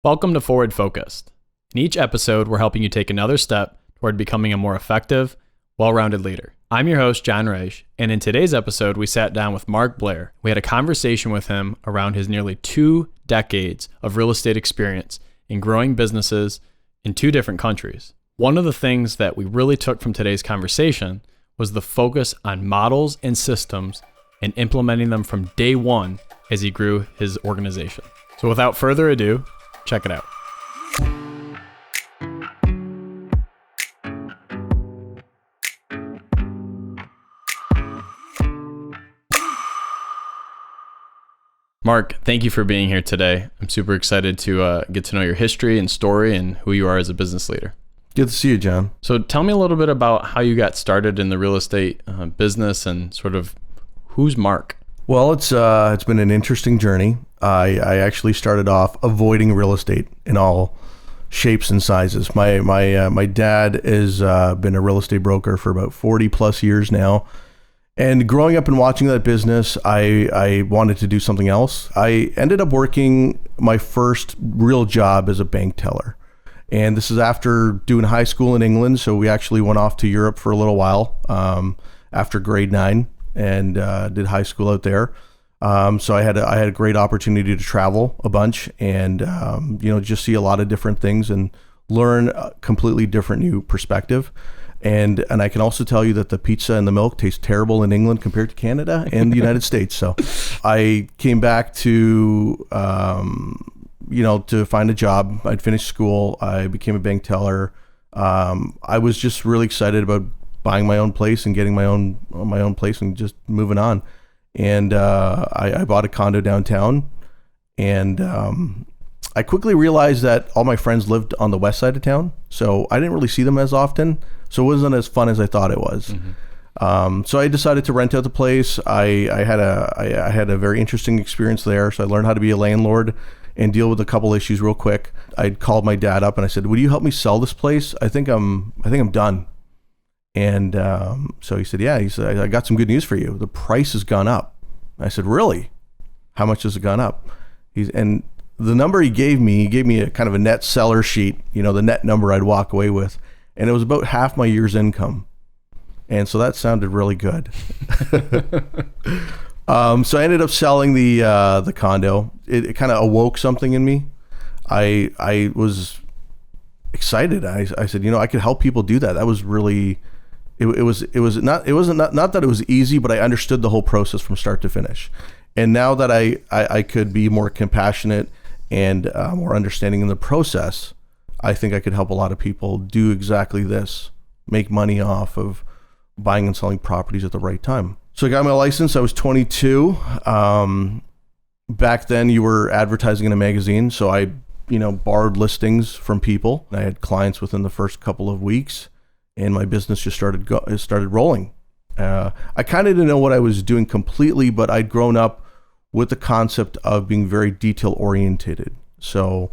Welcome to Forward Focused. In each episode, we're helping you take another step toward becoming a more effective, well-rounded leader. I'm your host, Jon Reusch, and in today's episode, we sat down with Marc Blair. We had a conversation with him around his nearly 2 decades of real estate experience in growing businesses in 2 different countries. One of the things that we really took from today's conversation was the focus on models and systems and implementing them from day one as he grew his organization. So without further ado, check it out. Marc, thank you for being here today. I'm super excited to get to know your history and story and who you are as a business leader. Good to see you, John. So tell me a little bit about how you got started in the real estate business and sort of who's Marc? Well, it's been an interesting journey. I actually started off avoiding real estate in all shapes and sizes. My dad has been a real estate broker for about 40 plus years now. And growing up and watching that business, I wanted to do something else. I ended up working my first real job as a bank teller. And this is after doing high school in England. So we actually went off to Europe for a little while after grade 9 and did high school out there. So I had a great opportunity to travel a bunch and just see a lot of different things and learn a completely different new perspective. And I can also tell you that the pizza and the milk taste terrible in England compared to Canada and the United States. So I came back to find a job. I'd finished school. I became a bank teller. I was just really excited about buying my own place and getting my own place and just moving on. And I bought a condo downtown, and I quickly realized that all my friends lived on the west side of town, so I didn't really see them as often. So it wasn't as fun as I thought it was. Mm-hmm. So I decided to rent out the place. I had a very interesting experience there. So I learned how to be a landlord and deal with a couple issues real quick. I called my dad up and I said, "Would you help me sell this place? I think I'm done." And so he said, "Yeah." He said, "I got some good news for you. The price has gone up." I said, "Really? How much has it gone up?" And the number he gave me a kind of a net seller sheet, the net number I'd walk away with. And it was about half my year's income. And so that sounded really good. So I ended up selling the condo. It kind of awoke something in me. I was excited. I said, I could help people do that. That was really, it wasn't not that it was easy, but I understood the whole process from start to finish. And now that I could be more compassionate and more understanding in the process, I think I could help a lot of people do exactly this, make money off of buying and selling properties at the right time. So I got my license. I was 22. Back then you were advertising in a magazine. So I, borrowed listings from people. I had clients within the first couple of weeks and my business just started rolling. I kind of didn't know what I was doing completely, but I'd grown up with the concept of being very detail oriented. So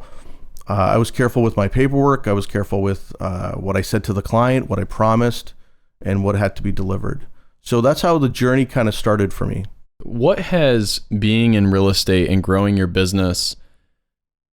I was careful with my paperwork. I was careful with what I said to the client, what I promised, and what had to be delivered. So that's how the journey kind of started for me. What has being in real estate and growing your business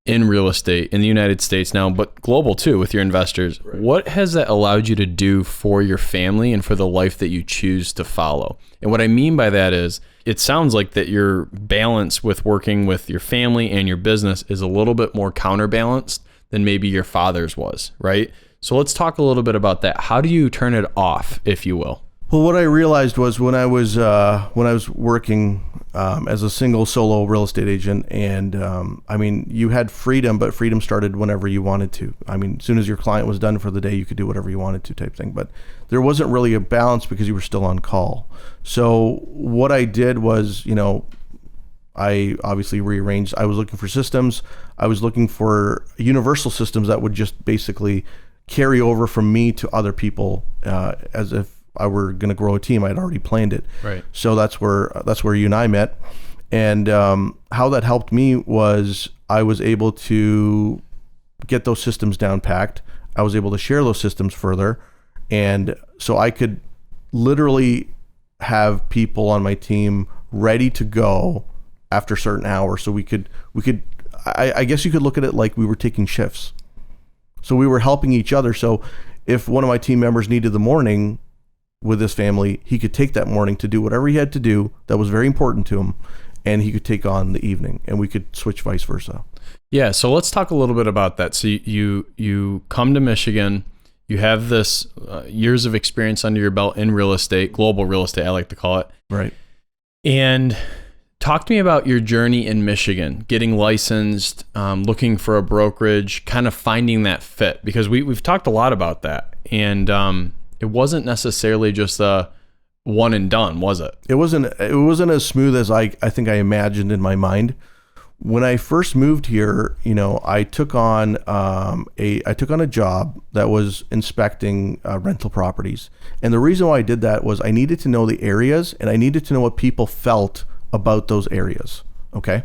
in real estate in the United States now, but global too with your investors, right, what has that allowed you to do for your family and for the life that you choose to follow? And what I mean by that is, it sounds like that your balance with working with your family and your business is a little bit more counterbalanced than maybe your father's was, right? So let's talk a little bit about that. How do you turn it off, if you will? Well, what I realized was when I was working as a single solo real estate agent, and you had freedom, but freedom started whenever you wanted to. As soon as your client was done for the day, you could do whatever you wanted to, type thing. But there wasn't really a balance because you were still on call. So what I did was, I obviously rearranged. I was looking for systems. I was looking for universal systems that would just basically carry over from me to other people, as if I were going to grow a team. I'd already planned it. Right. So that's where you and I met. And how that helped me was I was able to get those systems down packed. I was able to share those systems further. And so I could literally have people on my team ready to go after certain hours. So I guess you could look at it like we were taking shifts. So we were helping each other. So if one of my team members needed the morning with his family, he could take that morning to do whatever he had to do that was very important to him, and he could take on the evening, and we could switch vice versa. Yeah, so let's talk a little bit about that. So you come to Michigan, you have this years of experience under your belt in real estate, global real estate, I like to call it. Right. And talk to me about your journey in Michigan, getting licensed, looking for a brokerage, kind of finding that fit, because we've talked a lot about that. And it wasn't necessarily just a one and done, was it? It wasn't as smooth as I think I imagined in my mind. When I first moved here, I took on a job that was inspecting rental properties. And the reason why I did that was I needed to know the areas, and I needed to know what people felt about those areas. Okay.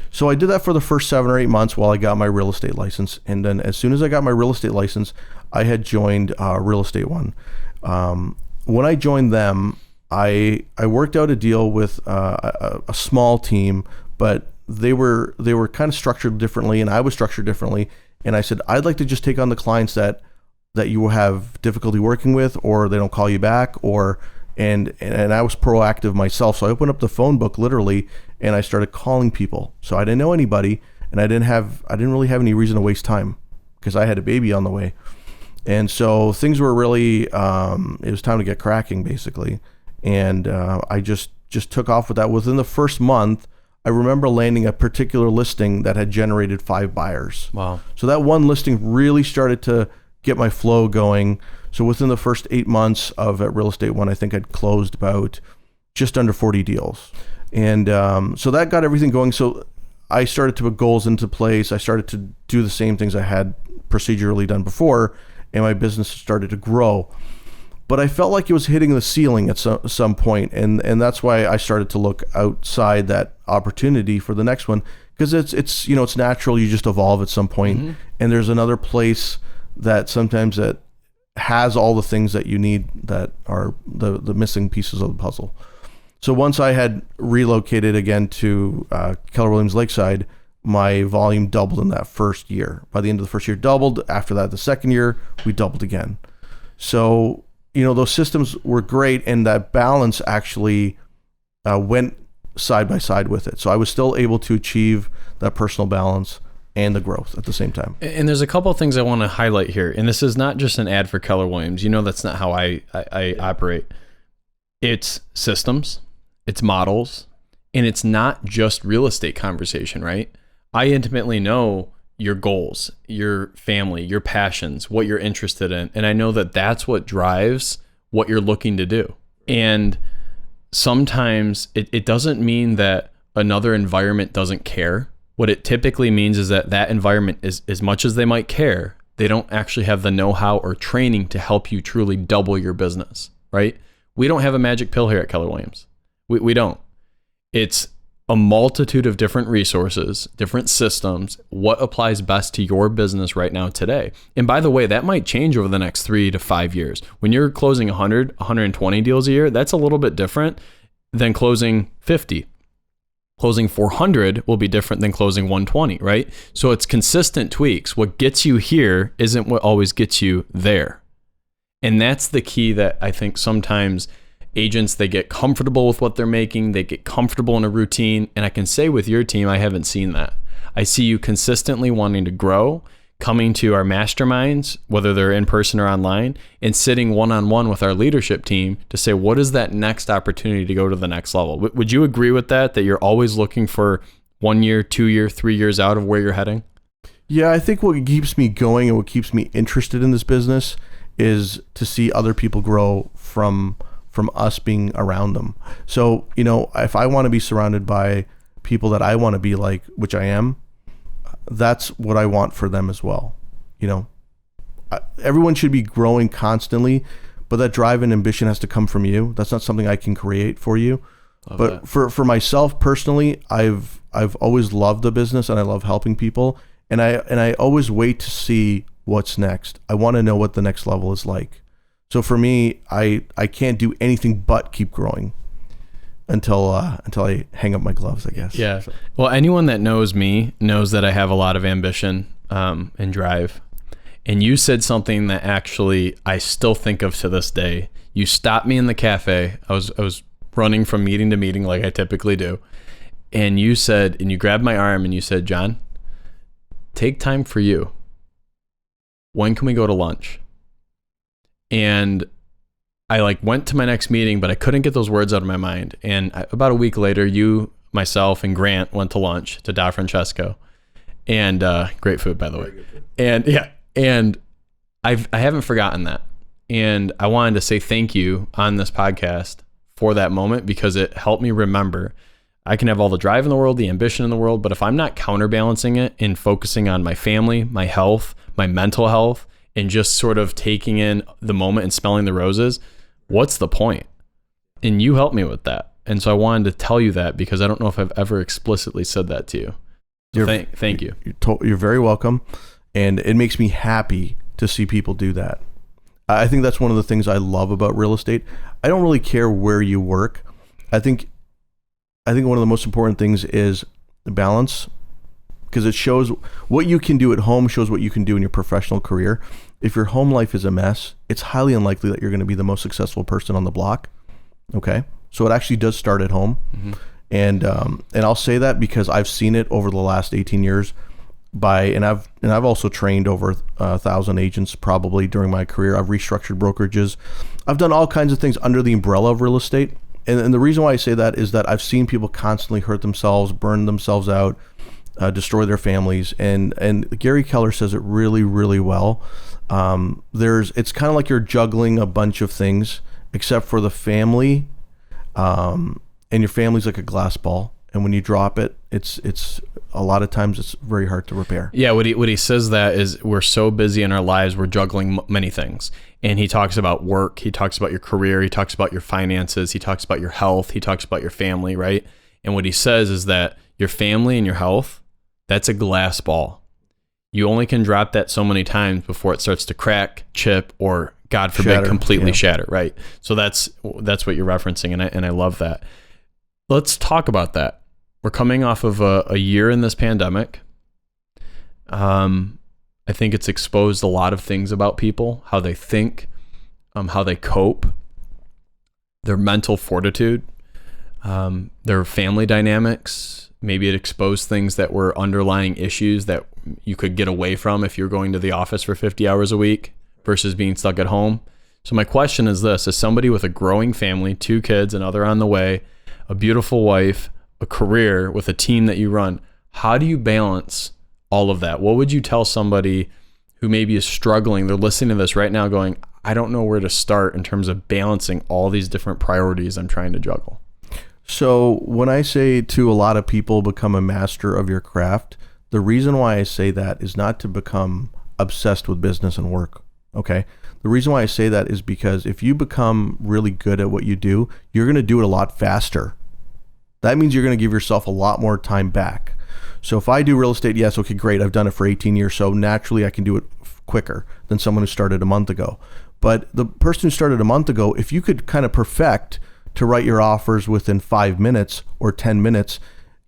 So I did that for the first 7 or 8 months while I got my real estate license. And then as soon as I got my real estate license, I had joined Real Estate One. When I joined them, I worked out a deal with a small team, but they were kind of structured differently, and I was structured differently. And I said, I'd like to just take on the clients that you have difficulty working with, or they don't call you back, and I was proactive myself. So I opened up the phone book literally, and I started calling people. So I didn't know anybody, and I didn't really have any reason to waste time because I had a baby on the way. And so things were really, it was time to get cracking basically. And I just took off with that. Within the first month, I remember landing a particular listing that had generated 5 buyers. Wow. So that one listing really started to get my flow going. So within the first 8 months of at Real Estate One, I think I'd closed about just under 40 deals. And so that got everything going. So I started to put goals into place. I started to do the same things I had procedurally done before, and my business started to grow. But I felt like it was hitting the ceiling at some point, and that's why I started to look outside that opportunity for the next one, because it's it's natural. You just evolve at some point, mm-hmm. and there's another place that sometimes that has all the things that you need that are the missing pieces of the puzzle. So once I had relocated again to Keller Williams Lakeside, my volume doubled in that first year. By the end of the first year, doubled. After that, the second year, we doubled again. So those systems were great, and that balance actually went side by side with it. So I was still able to achieve that personal balance and the growth at the same time. And there's a couple of things I want to highlight here. And this is not just an ad for Keller Williams. That's not how I operate. It's systems, it's models, and it's not just real estate conversation, right? I intimately know your goals, your family, your passions, what you're interested in. And I know that that's what drives what you're looking to do. And sometimes it doesn't mean that another environment doesn't care. What it typically means is that environment is, as much as they might care, they don't actually have the know-how or training to help you truly double your business, right? We don't have a magic pill here at Keller Williams. We don't. It's a multitude of different resources, different systems, what applies best to your business right now today. And by the way, that might change over the next 3 to 5 years. When you're closing 100, 120 deals a year, that's a little bit different than closing 50. Closing 400 will be different than closing 120, right? So it's consistent tweaks. What gets you here isn't what always gets you there. And that's the key that I think sometimes agents, they get comfortable with what they're making, they get comfortable in a routine. And I can say with your team, I haven't seen that. I see you consistently wanting to grow, coming to our masterminds, whether they're in person or online, and sitting one-on-one with our leadership team to say, what is that next opportunity to go to the next level? Would you agree with that you're always looking for 1 year, 2 year, 3 years out of where you're heading? Yeah, I think what keeps me going and what keeps me interested in this business is to see other people grow from us being around them. So, if I want to be surrounded by people that I want to be like, which I am, that's what I want for them as well. Everyone should be growing constantly, but that drive and ambition has to come from you. That's not something I can create for you. But for myself personally, I've always loved the business, and I love helping people. And I always wait to see what's next. I want to know what the next level is like. So for me, I can't do anything but keep growing. until I hang up my gloves, I guess. Yeah. Well, anyone that knows me knows that I have a lot of ambition and drive. And you said something that actually I still think of to this day. You stopped me in the cafe. I was running from meeting to meeting like I typically do. And you said, and you grabbed my arm and you said, Jon, take time for you. When can we go to lunch? And I went to my next meeting, but I couldn't get those words out of my mind. And about a week later, you, myself, and Grant went to lunch to Da Francesco. And great food, by the way. And yeah, and I haven't forgotten that. And I wanted to say thank you on this podcast for that moment, because it helped me remember I can have all the drive in the world, the ambition in the world, but if I'm not counterbalancing it and focusing on my family, my health, my mental health, and just sort of taking in the moment and smelling the roses, what's the point? And you helped me with that. And so I wanted to tell you that, because I don't know if I've ever explicitly said that to you. So thank you. You're very welcome. And it makes me happy to see people do that. I think that's one of the things I love about real estate. I don't really care where you work. I think one of the most important things is the balance, because it shows what you can do at home, shows what you can do in your professional career. If your home life is a mess, it's highly unlikely that you're going to be the most successful person on the block. Okay. So it actually does start at home. Mm-hmm. And I'll say that because I've seen it over the last 18 years and I've also trained over 1,000 agents probably during my career. I've restructured brokerages. I've done all kinds of things under the umbrella of real estate. And the reason why I say that is that I've seen people constantly hurt themselves, burn themselves out, destroy their families. And Gary Keller says it really, really well. It's kind of like you're juggling a bunch of things, except for the family. And your family's like a glass ball. And when you drop it, it's a lot of times it's very hard to repair. Yeah, what he says that is we're so busy in our lives, we're juggling many things. And he talks about work, he talks about your career, he talks about your finances, he talks about your health, he talks about your family, right? And what he says is that your family and your health, that's a glass ball. You only can drop that so many times before it starts to crack, chip, or God forbid, completely shatter, right? So that's what you're referencing, and I love that. Let's talk about that. We're coming off of a year in this pandemic. I think it's exposed a lot of things about people, how they think, how they cope, their mental fortitude, their family dynamics. Maybe it exposed things that were underlying issues that you could get away from if you're going to the office for 50 hours a week versus being stuck at home. So my question is this: as somebody with a growing family, 2 kids, another on the way, a beautiful wife, a career with a team that you run, how do you balance all of that? What would you tell somebody who maybe is struggling? They're listening to this right now going, I don't know where to start in terms of balancing all these different priorities I'm trying to juggle. So when I say to a lot of people, become a master of your craft, the reason why I say that is not to become obsessed with business and work. Okay. The reason why I say that is because if you become really good at what you do, you're going to do it a lot faster. That means you're going to give yourself a lot more time back. So if I do real estate, yes, okay, great. I've done it for 18 years. So naturally I can do it quicker than someone who started a month ago. But the person who started a month ago, if you could kind of perfect to write your offers within 5 minutes or 10 minutes,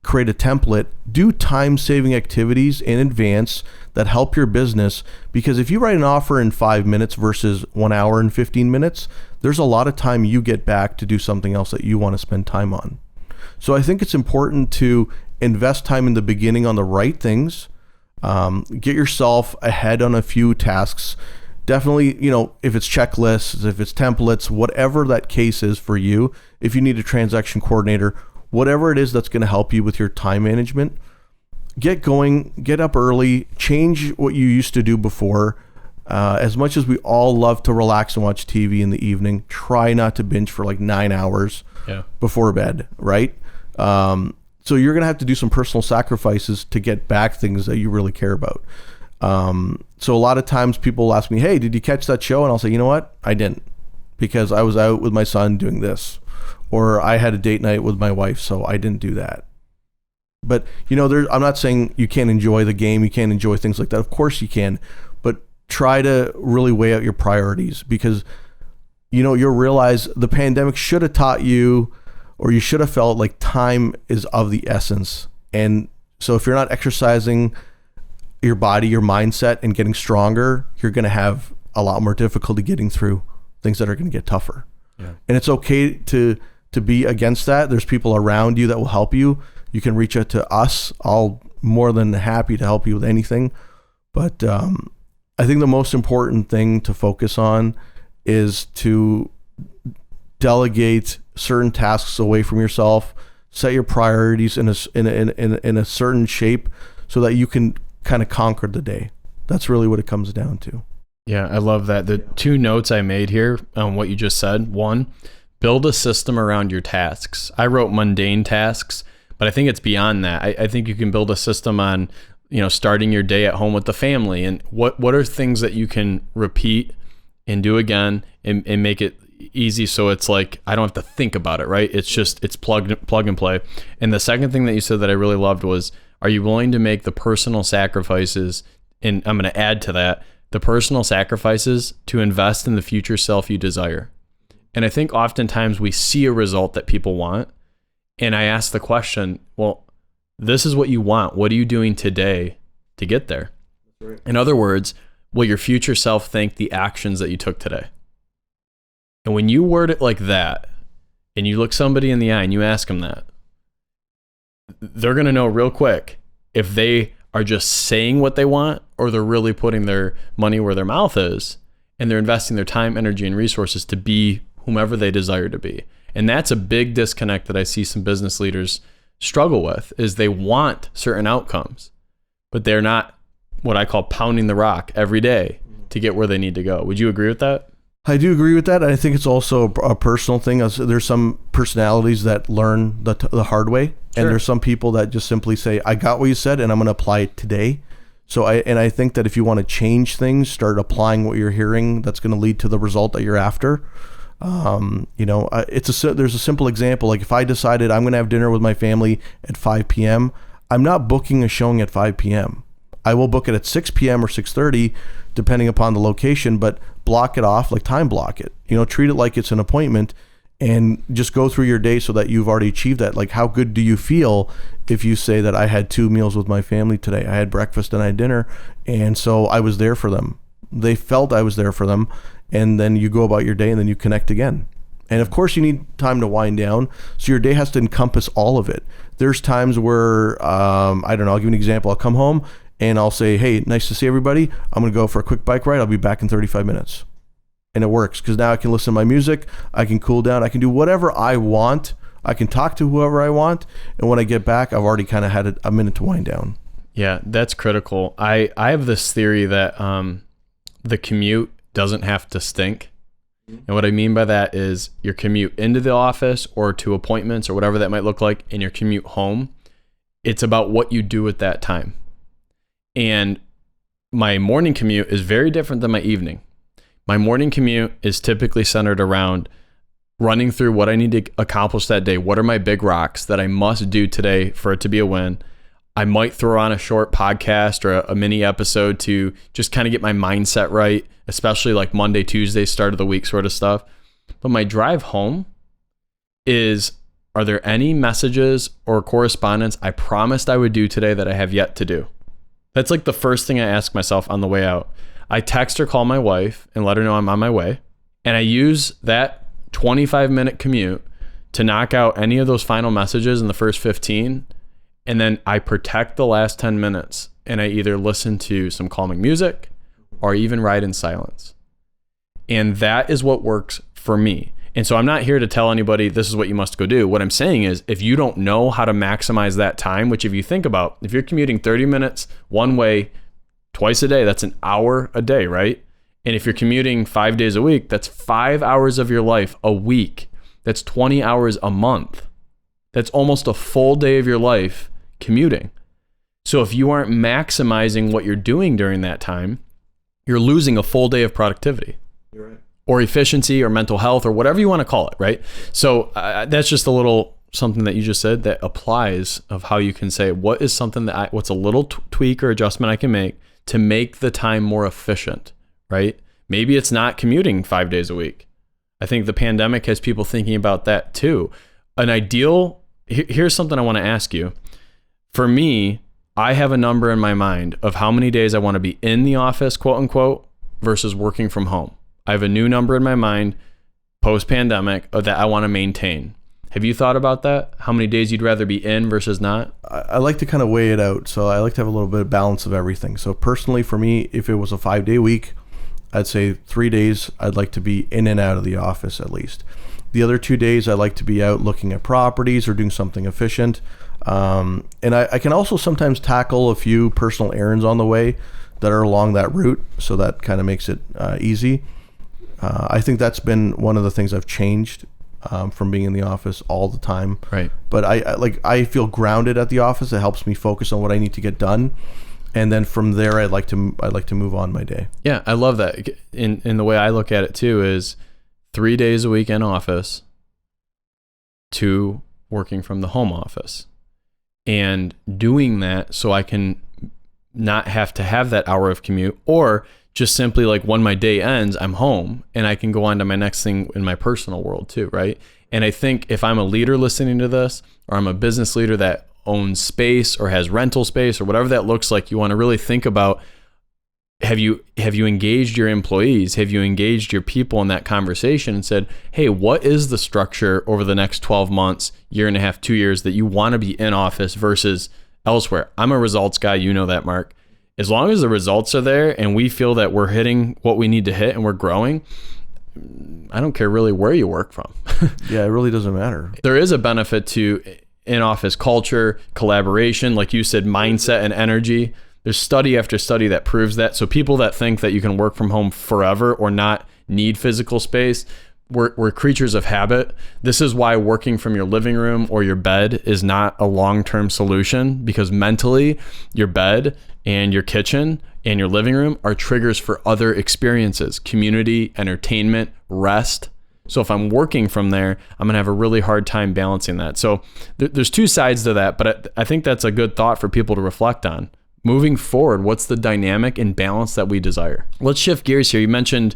create a template, do time-saving activities in advance that help your business. Because if you write an offer in 5 minutes versus 1 hour and 15 minutes, there's a lot of time you get back to do something else that you want to spend time on. So I think it's important to invest time in the beginning on the right things. Get yourself ahead on a few tasks. Definitely, if it's checklists, if it's templates, whatever that case is for you, if you need a transaction coordinator, whatever it is that's going to help you with your time management, get going, get up early, change what you used to do before. As much as we all love to relax and watch TV in the evening, try not to binge for like 9 hours before bed, right? So you're going to have to do some personal sacrifices to get back things that you really care about. So a lot of times people ask me, hey, did you catch that show? And I'll say, you know what? I didn't, because I was out with my son doing this, or I had a date night with my wife, so I didn't do that. But, I'm not saying you can't enjoy the game. You can't enjoy things like that. Of course you can, but try to really weigh out your priorities, because, you'll realize the pandemic should have taught you, or you should have felt like time is of the essence. And so if you're not exercising your body, your mindset, and getting stronger, you're going to have a lot more difficulty getting through things that are going to get tougher. Yeah. And it's okay to be against that. There's people around you that will help you. You can reach out to us. I'll more than happy to help you with anything. But I think the most important thing to focus on is to delegate certain tasks away from yourself, set your priorities in a certain shape so that you can kind of conquer the day. That's really what it comes down to. Yeah, I love that. The two notes I made here on what you just said: one, build a system around your tasks. I wrote mundane tasks, but I think it's beyond that. I think you can build a system on, starting your day at home with the family, and what are things that you can repeat and do again and make it easy, so it's like I don't have to think about it, right? It's plug and play. And the second thing that you said that I really loved was, are you willing to make the personal sacrifices? And I'm going to add to that, the personal sacrifices to invest in the future self you desire. And I think oftentimes we see a result that people want, and I ask the question, well, this is what you want. What are you doing today to get there? Right. In other words, will your future self thank the actions that you took today? And when you word it like that, and you look somebody in the eye and you ask them that, they're going to know real quick if they are just saying what they want or they're really putting their money where their mouth is, and they're investing their time, energy, and resources to be whomever they desire to be. And that's a big disconnect that I see some business leaders struggle with, is they want certain outcomes, but they're not what I call pounding the rock every day to get where they need to go. Would you agree with that? I do agree with that. I think it's also a personal thing. There's some personalities that learn the hard way. Sure. And there's some people that just simply say, I got what you said and I'm going to apply it today. So I think that if you want to change things, start applying what you're hearing. That's going to lead to the result that you're after. There's a simple example. Like if I decided I'm going to have dinner with my family at 5 p.m., I'm not booking a showing at 5 p.m. I will book it at 6 p.m. or 6:30, depending upon the location, but block it off, like time block it. Treat it like it's an appointment and just go through your day so that you've already achieved that. Like, how good do you feel if you say that I had 2 meals with my family today? I had breakfast and I had dinner, and so I was there for them. They felt I was there for them, and then you go about your day and then you connect again. And of course you need time to wind down, so your day has to encompass all of it. There's times where, I'll give you an example. I'll come home and I'll say, hey, nice to see everybody. I'm going to go for a quick bike ride. I'll be back in 35 minutes. And it works because now I can listen to my music. I can cool down. I can do whatever I want. I can talk to whoever I want. And when I get back, I've already kind of had a minute to wind down. Yeah, that's critical. I have this theory that the commute doesn't have to stink. And what I mean by that is your commute into the office or to appointments or whatever that might look like, and your commute home, it's about what you do at that time. And my morning commute is very different than my evening. My morning commute is typically centered around running through what I need to accomplish that day. What are my big rocks that I must do today for it to be a win? I might throw on a short podcast or a mini episode to just kind of get my mindset right, especially like Monday, Tuesday, start of the week sort of stuff. But my drive home is, are there any messages or correspondence I promised I would do today that I have yet to do? That's like the first thing I ask myself on the way out. I text or call my wife and let her know I'm on my way. And I use that 25-minute commute to knock out any of those final messages in the first 15. And then I protect the last 10 minutes and I either listen to some calming music or even ride in silence. And that is what works for me. And so I'm not here to tell anybody this is what you must go do. What I'm saying is, if you don't know how to maximize that time, which if you think about, if you're commuting 30 minutes one way twice a day, that's an hour a day, right? And if you're commuting 5 days a week, that's 5 hours of your life a week. That's 20 hours a month. That's almost a full day of your life commuting. So if you aren't maximizing what you're doing during that time, you're losing a full day of productivity. You're right. Or efficiency or mental health or whatever you want to call it, right? So that's just a little something that you just said that applies of how you can say, what is something that what's a little tweak or adjustment I can make to make the time more efficient, right? Maybe it's not commuting 5 days a week. I think the pandemic has people thinking about that too. an ideal, here's something I want to ask you. For me, I have a number in my mind of how many days I want to be in the office, quote unquote, versus working from home. I have a new number in my mind post-pandemic that I want to maintain. Have you thought about that? How many days you'd rather be in versus not? I like to kind of weigh it out. So I like to have a little bit of balance of everything. So personally for me, if it was a 5-day week, I'd say 3 days I'd like to be in and out of the office at least. The other 2 days I like to be out looking at properties or doing something efficient. And I can also sometimes tackle a few personal errands on the way that are along that route. So that kind of makes it easy. I think that's been one of the things I've changed from being in the office all the time. Right. But I feel grounded at the office. It helps me focus on what I need to get done. And then from there, I'd like to move on my day. Yeah, I love that. In the way I look at it too is 3 days a week in office, 2 working from the home office, and doing that so I can not have to have that hour of commute, or just simply like when my day ends, I'm home and I can go on to my next thing in my personal world too, right? And I think if I'm a leader listening to this, or I'm a business leader that owns space or has rental space or whatever that looks like, you want to really think about, have you engaged your employees? Have you engaged your people in that conversation and said, hey, what is the structure over the next 12 months, year and a half, 2 years that you want to be in office versus elsewhere? I'm a results guy. You know that, Mark. As long as the results are there and we feel that we're hitting what we need to hit and we're growing, I don't care really where you work from. Yeah, it really doesn't matter. There is a benefit to in-office culture, collaboration, like you said, mindset and energy. There's study after study that proves that. So people that think that you can work from home forever or not need physical space, we're creatures of habit. This is why working from your living room or your bed is not a long-term solution, because mentally your bed and your kitchen and your living room are triggers for other experiences, community, entertainment, rest. So if I'm working from there, I'm going to have a really hard time balancing that. So there's 2 sides to that, but I think that's a good thought for people to reflect on. Moving forward, what's the dynamic and balance that we desire? Let's shift gears here. You mentioned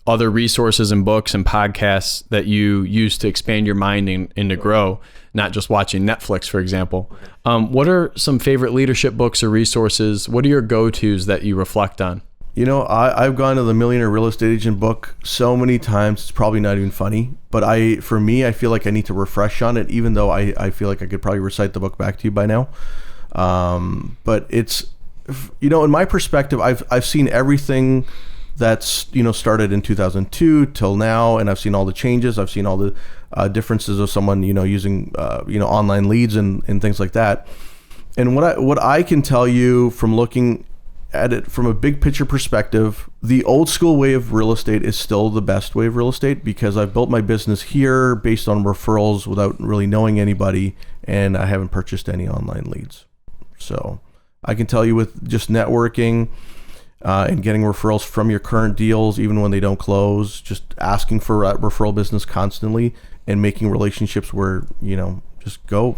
other resources and books and podcasts that you use to expand your mind and to grow, not just watching Netflix, for example. What are some favorite leadership books or resources? What are your go-tos that you reflect on? You know, I've gone to the Millionaire Real Estate Agent book so many times, it's probably not even funny. But for me, I feel like I need to refresh on it, even though I feel like I could probably recite the book back to you by now. But it's, you know, in my perspective, I've seen everything that's, you know, started in 2002 till now, and I've seen all the changes. I've seen all the differences of someone, you know, using online leads and things like that. And what I can tell you from looking at it from a big picture perspective, the old school way of real estate is still the best way of real estate, because I've built my business here based on referrals without really knowing anybody, and I haven't purchased any online leads. So I can tell you with just networking and getting referrals from your current deals, even when they don't close, just asking for referral business constantly and making relationships where, you know, just go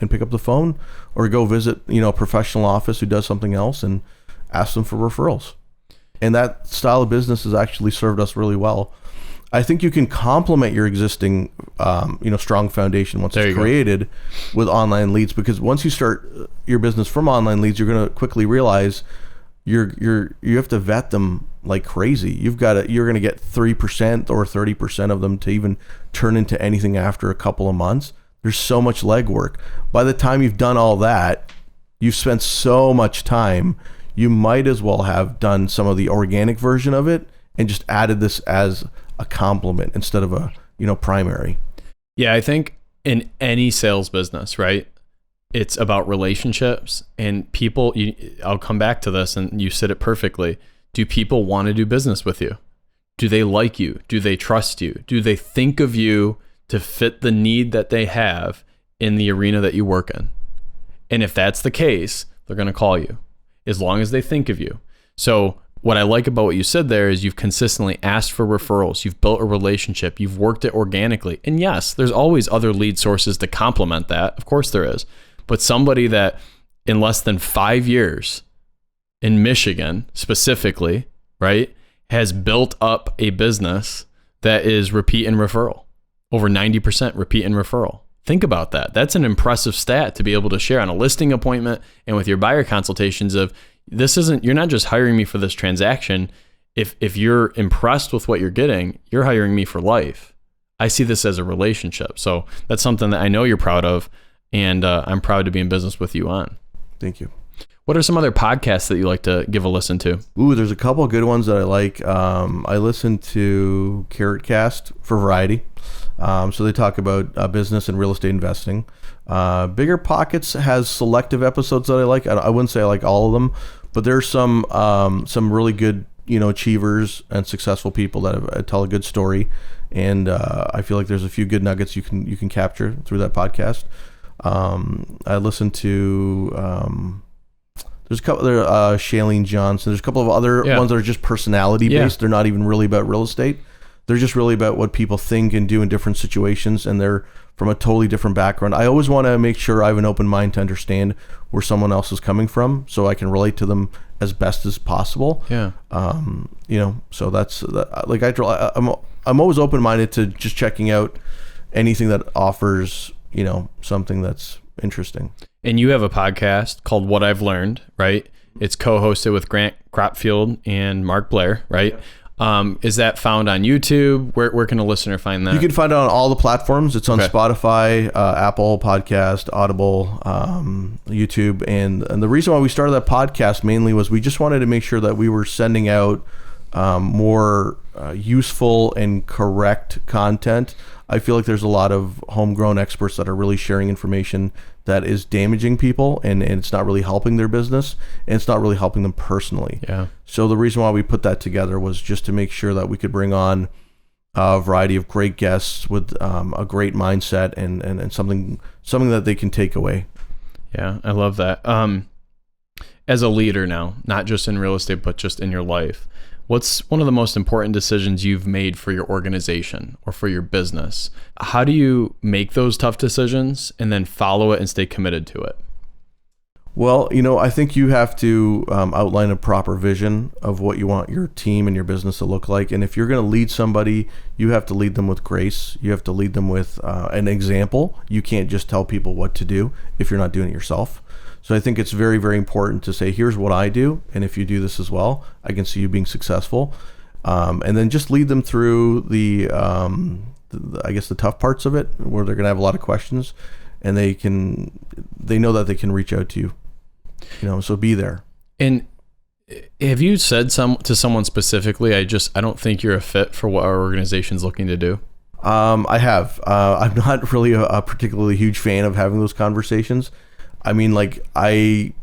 and pick up the phone, or go visit, you know, a professional office who does something else and ask them for referrals. And that style of business has actually served us really well. I think you can complement your existing, strong foundation once it's created with online leads, because once you start your business from online leads, you're going to quickly realize you have to vet them like crazy. You're going to get 3% or 30% of them to even turn into anything after a couple of months. There's so much legwork. By the time you've done all that, you've spent so much time. You might as well have done some of the organic version of it and just added this as a complement instead of a, primary. Yeah, I think in any sales business, right, it's about relationships and people. I'll come back to this, and you said it perfectly. Do people want to do business with you? Do they like you? Do they trust you? Do they think of you to fit the need that they have in the arena that you work in? And if that's the case, they're going to call you, as long as they think of you. So what I like about what you said there is you've consistently asked for referrals. You've built a relationship. You've worked it organically. And yes, there's always other lead sources to complement that. Of course there is. But somebody that in less than 5 years in Michigan specifically, right, has built up a business that is repeat and referral. Over 90% repeat and referral. Think about that. That's an impressive stat to be able to share on a listing appointment and with your buyer consultations of you're not just hiring me for this transaction. If you're impressed with what you're getting, you're hiring me for life. I see this as a relationship. So that's something that I know you're proud of, and I'm proud to be in business with you on. Thank you. What are some other podcasts that you like to give a listen to? Ooh, there's a couple of good ones that I like. I listen to Carrotcast for variety. So they talk about business and real estate investing. Bigger Pockets has selective episodes that I like. I wouldn't say I like all of them, but there's some really good, achievers and successful people that tell a good story. And I feel like there's a few good nuggets you can capture through that podcast. I listen to there's a couple there, Shailene Johnson. There's a couple of other ones that are just personality based. They're not even really about real estate. They're just really about what people think and do in different situations, and they're from a totally different background. I always want to make sure I have an open mind to understand where someone else is coming from, so I can relate to them as best as possible. Yeah. So that's like I'm always open minded to just checking out anything that offers something that's interesting. And you have a podcast called What I've Learned, right? It's co-hosted with Grant Cropfield and Marc Blair, right? Is that found on YouTube? Where can a listener find that? You can find it on all the platforms. It's on Spotify, Apple Podcast, Audible, YouTube. And the reason why we started that podcast mainly was we just wanted to make sure that we were sending out more useful and correct content. I feel like there's a lot of homegrown experts that are really sharing information that is damaging people, and it's not really helping their business, and it's not really helping them personally. Yeah. So the reason why we put that together was just to make sure that we could bring on a variety of great guests with a great mindset and something that they can take away. Yeah, I love that. As a leader now, not just in real estate, but just in your life, what's one of the most important decisions you've made for your organization or for your business? How do you make those tough decisions and then follow it and stay committed to it? Well, I think you have to outline a proper vision of what you want your team and your business to look like. And if you're going to lead somebody, you have to lead them with grace. You have to lead them with an example. You can't just tell people what to do if you're not doing it yourself. So I think it's very, very important to say, here's what I do, and if you do this as well, I can see you being successful. And then just lead them through the tough parts of it, where they're going to have a lot of questions, and they know that they can reach out to you. So be there. And have you said to someone specifically, I don't think you're a fit for what our organization's looking to do? I have. I'm not really a particularly huge fan of having those conversations. I mean, I'm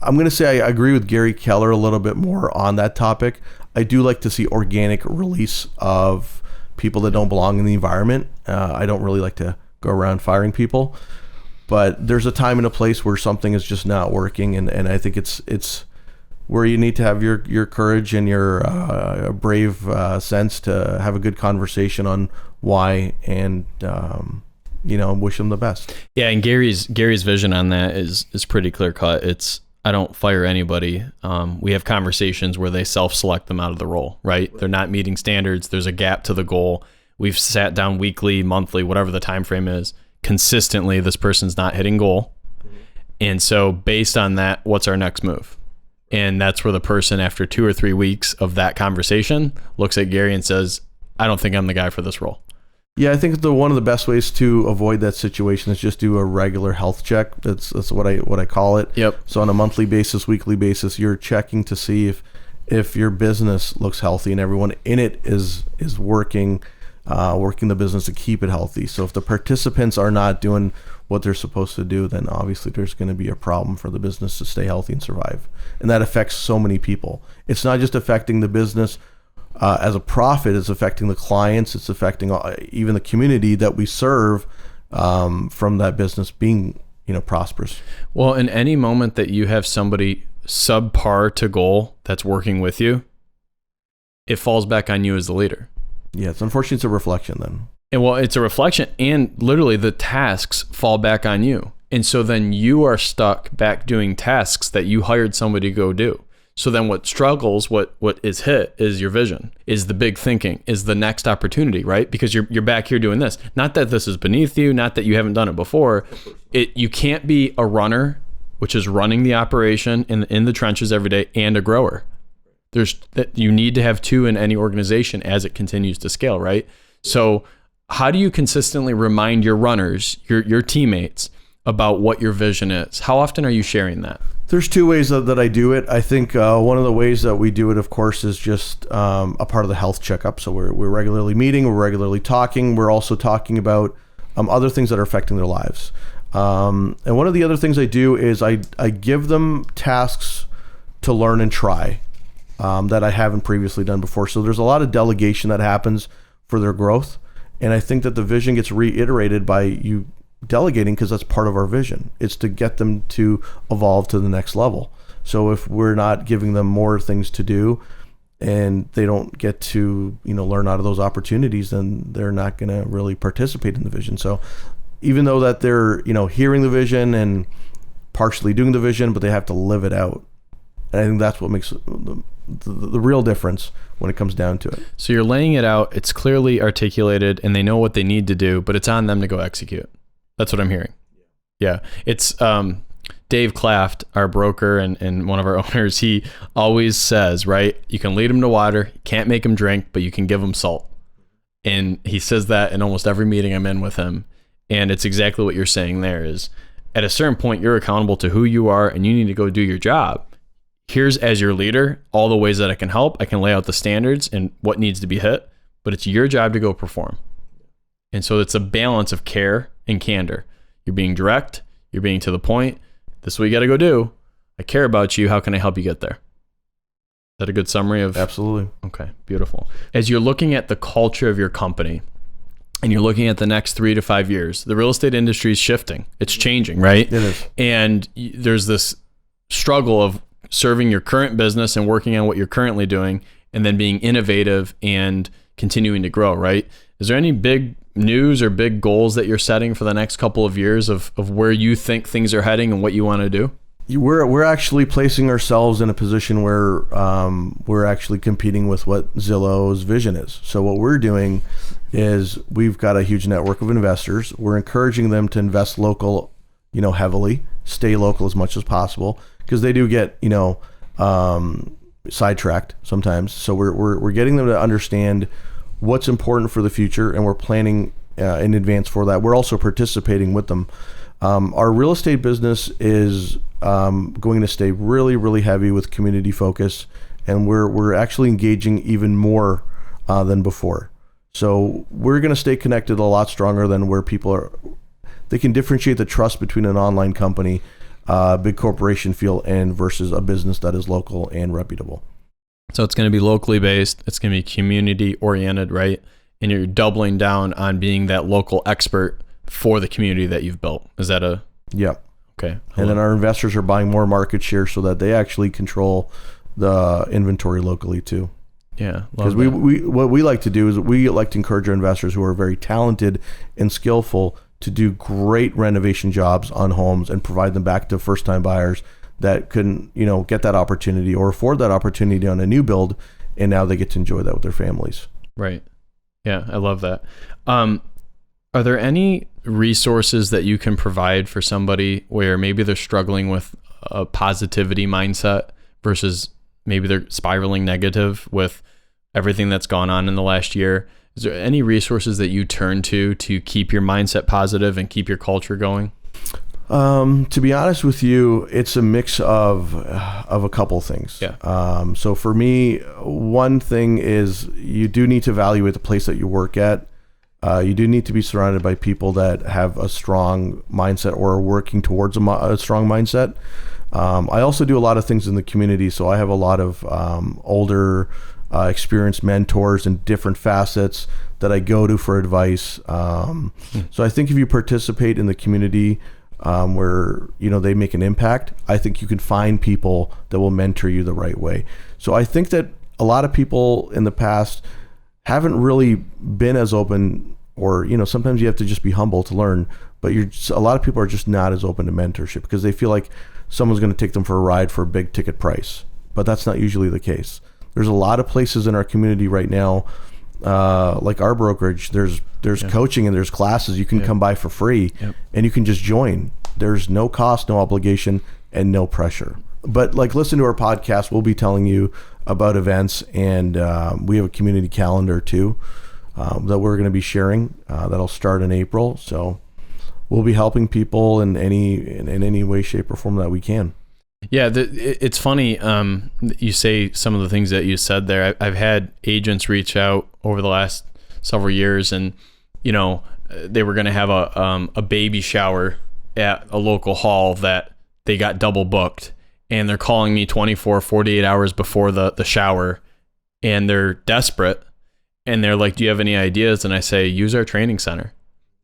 going to say I agree with Gary Keller a little bit more on that topic. I do like to see organic release of people that don't belong in the environment. I don't really like to go around firing people, but there's a time and a place where something is just not working. And I think it's where you need to have your courage and your brave sense to have a good conversation on why, and wish them the best. Yeah, and Gary's vision on that is pretty clear cut. It's, I don't fire anybody. We have conversations where they self-select them out of the role, right? They're not meeting standards. There's a gap to the goal. We've sat down weekly, monthly, whatever the time frame is. Consistently, this person's not hitting goal. And so based on that, what's our next move? And that's where the person, after 2 or 3 weeks of that conversation, looks at Gary and says, I don't think I'm the guy for this role. Yeah, I think one of the best ways to avoid that situation is just do a regular health check. That's what I call it. Yep. So on a monthly basis, weekly basis, you're checking to see if your business looks healthy and everyone in it is working the business to keep it healthy. So if the participants are not doing what they're supposed to do, then obviously there's going to be a problem for the business to stay healthy and survive. And that affects so many people. It's not just affecting the business as a profit, it's affecting the clients, it's affecting even the community that we serve from that business being prosperous. Well, in any moment that you have somebody subpar to goal that's working with you, it falls back on you as the leader. Yeah, unfortunately it's a reflection then. And well, it's a reflection, and literally the tasks fall back on you. And so then you are stuck back doing tasks that you hired somebody to go do. So then what struggles, what is hit is your vision, is the big thinking, is the next opportunity, right? Because you're back here doing this. Not that this is beneath you, not that you haven't done it before. You can't be a runner, which is running the operation in the trenches every day, and a grower. You need to have two in any organization as it continues to scale, right? So how do you consistently remind your runners, your teammates, about what your vision is? How often are you sharing that? There's two ways that I do it. I think one of the ways that we do it, of course, is just a part of the health checkup. So we're regularly meeting, we're regularly talking. We're also talking about other things that are affecting their lives. And one of the other things I do is I give them tasks to learn and try that I haven't previously done before. So there's a lot of delegation that happens for their growth. And I think that the vision gets reiterated by you delegating, because that's part of our vision. It's to get them to evolve to the next level. So if we're not giving them more things to do and they don't get to, learn out of those opportunities, then they're not going to really participate in the vision. So even though that they're, hearing the vision and partially doing the vision, but they have to live it out. And I think that's what makes the real difference when it comes down to it. So you're laying it out, it's clearly articulated, and they know what they need to do, but it's on them to go execute. That's what I'm hearing. Yeah. It's Dave Claft, our broker and one of our owners, he always says, right, you can lead them to water, you can't make them drink, but you can give them salt. And he says that in almost every meeting I'm in with him. And it's exactly what you're saying there is, at a certain point, you're accountable to who you are and you need to go do your job. Here's, as your leader, all the ways that I can help. I can lay out the standards and what needs to be hit, but it's your job to go perform. And so it's a balance of care and candor. You're being direct, you're being to the point. This is what you got to go do. I care about you. How can I help you get there? Is that a good summary of? Absolutely. Okay, beautiful. As you're looking at the culture of your company and you're looking at the next 3 to 5 years, the real estate industry is shifting. It's changing, right? It is. And there's this struggle of serving your current business and working on what you're currently doing, and then being innovative and continuing to grow, right? Is there any big news or big goals that you're setting for the next couple of years of where you think things are heading and what you want to do? We're actually placing ourselves in a position where we're actually competing with what Zillow's vision is. So what we're doing is we've got a huge network of investors. We're encouraging them to invest local, heavily, stay local as much as possible, because they do get, sidetracked sometimes. So we're getting them to understand what's important for the future, and we're planning in advance for that. We're also participating with them. Our real estate business is going to stay really, really heavy with community focus, and we're actually engaging even more than before. So we're going to stay connected a lot stronger than where people are. They can differentiate the trust between an online company, big corporation feel, and versus a business that is local and reputable. So it's going to be locally based. It's going to be community oriented, right? And you're doubling down on being that local expert for the community that you've built. Is that a? Yeah. Okay. And then our investors are buying more market share so that they actually control the inventory locally too. Yeah. Because we what we like to do is we like to encourage our investors who are very talented and skillful to do great renovation jobs on homes and provide them back to first-time buyers that couldn't, get that opportunity or afford that opportunity on a new build, and now they get to enjoy that with their families. Right. Yeah, I love that. Are there any resources that you can provide for somebody where maybe they're struggling with a positivity mindset versus maybe they're spiraling negative with everything that's gone on in the last year? Is there any resources that you turn to keep your mindset positive and keep your culture going? To be honest with you, it's a mix of a couple things. Yeah. So for me, one thing is you do need to evaluate the place that you work at. You do need to be surrounded by people that have a strong mindset or are working towards a strong mindset. I also do a lot of things in the community. So I have a lot of older, experienced mentors in different facets that I go to for advice. So I think if you participate in the community where they make an impact, I think you can find people that will mentor you the right way. So I think that a lot of people in the past haven't really been as open, or sometimes you have to just be humble to learn, but a lot of people are just not as open to mentorship because they feel like someone's going to take them for a ride for a big ticket price. but that's not usually the case. There's a lot of places in our community right now, like our brokerage, there's coaching and there's classes you can come by for free, and you can just join. There's no cost, no obligation, and no pressure. But like, listen to our podcast. We'll be telling you about events, and we have a community calendar too that we're going to be sharing. That'll start in April. So we'll be helping people in any way, shape, or form that we can. Yeah, it's funny. You say some of the things that you said there. I've had agents reach out over the last several years, and they were going to have a baby shower at a local hall that they got double booked, and they're calling me 24, 48 hours before the shower, and they're desperate, and they're like, "Do you have any ideas?" And I say, "Use our training center.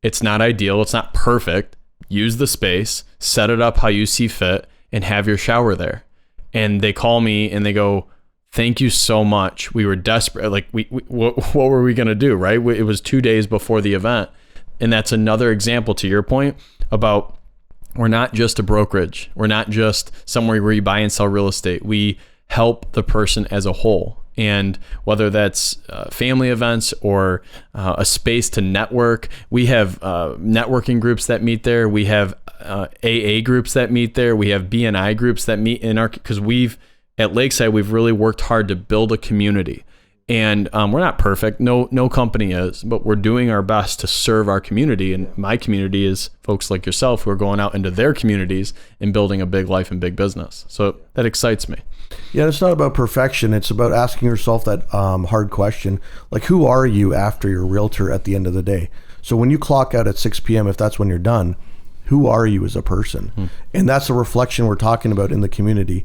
It's not ideal. It's not perfect. Use the space, set it up how you see fit, and have your shower there." And they call me and they go, "Thank you so much. We were desperate. Like, what were we going to do?" Right? It was 2 days before the event. And that's another example, to your point, about we're not just a brokerage. We're not just somewhere where you buy and sell real estate. We help the person as a whole. And whether that's family events or a space to network, we have networking groups that meet there. We have AA groups that meet there. We have BNI groups that meet because at Lakeside, we've really worked hard to build a community. And we're not perfect. No company is, but we're doing our best to serve our community. And my community is folks like yourself who are going out into their communities and building a big life and big business. So that excites me. Yeah, it's not about perfection. It's about asking yourself that hard question, like, who are you after your realtor at the end of the day? So when you clock out at 6 p.m., if that's when you're done, who are you as a person? And that's the reflection we're talking about in the community.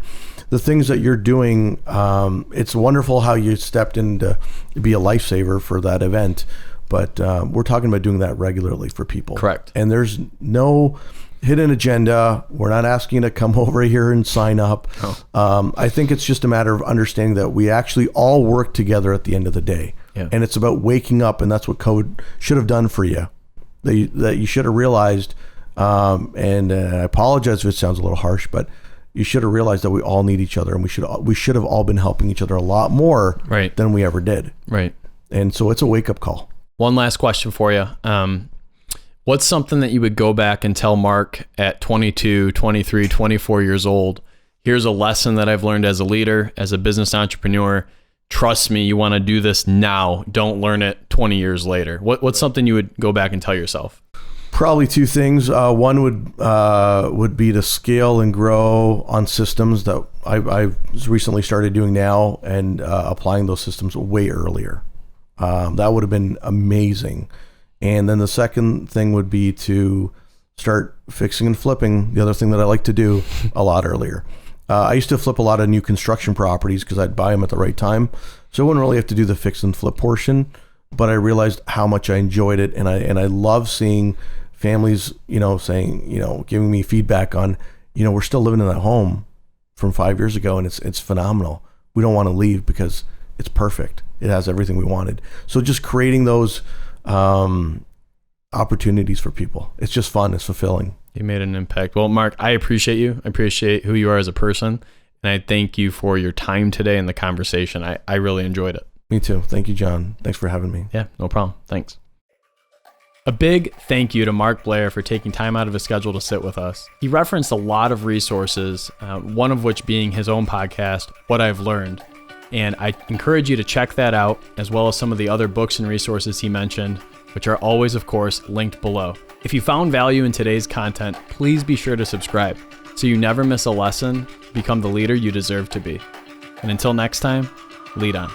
The things that you're doing, it's wonderful how you stepped in to be a lifesaver for that event, but we're talking about doing that regularly for people. Correct. And there's no hidden agenda. We're not asking you to come over here and sign up. Oh. I think it's just a matter of understanding that we actually all work together at the end of the day. Yeah. And it's about waking up, and that's what code should have done for you. That you should have realized, and I apologize if it sounds a little harsh, but you should have realized that we all need each other, and we should have all been helping each other a lot more than we ever did. Right. And so it's a wake-up call. One last question for you. What's something that you would go back and tell Mark at 22, 23, 24 years old? Here's a lesson that I've learned as a leader, as a business entrepreneur. Trust me, you want to do this now. Don't learn it 20 years later. What's something you would go back and tell yourself? Probably two things. One would be to scale and grow on systems that I've recently started doing now, and applying those systems way earlier. That would have been amazing. And then the second thing would be to start fixing and flipping, the other thing that I like to do, a lot earlier. I used to flip a lot of new construction properties because I'd buy them at the right time. So I wouldn't really have to do the fix and flip portion, but I realized how much I enjoyed it. And I love seeing families, saying, giving me feedback on, we're still living in that home from 5 years ago, and it's phenomenal. We don't want to leave because it's perfect. It has everything we wanted. So just creating those opportunities for people. It's just fun. It's fulfilling. You made an impact. Well, Mark, I appreciate you. I appreciate who you are as a person. And I thank you for your time today and the conversation. I really enjoyed it. Me too. Thank you, John. Thanks for having me. Yeah, no problem. Thanks. A big thank you to Marc Blair for taking time out of his schedule to sit with us. He referenced a lot of resources, one of which being his own podcast, What I've Learned. And I encourage you to check that out, as well as some of the other books and resources he mentioned, which are always, of course, linked below. If you found value in today's content, please be sure to subscribe so you never miss a lesson, become the leader you deserve to be. And until next time, lead on.